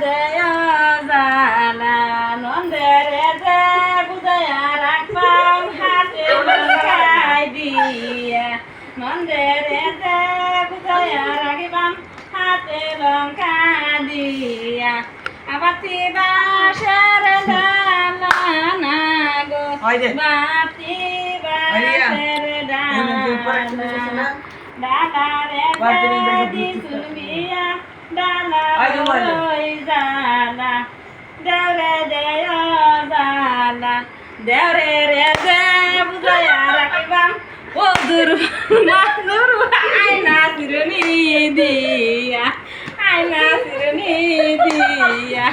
দেয় জালা নন্দের যে বুঝাইয়া রাখবাম হাতে লঙ্কাই দিয়া নন্দের যে বুঝাইয়া রাখবাম হাতে লঙ্কা দিয়া আবাতি বাসের ডালা গো বাতি বাসের ডালা ডালা রে দিসুমিয়া ডালা ওই জালা দেওরে দেয় জালা দেওরে রে দে বুঝাইয়া রাখিবাম ও দুর আয়না সিরনি দিয়া আয়না সিরনি দিয়া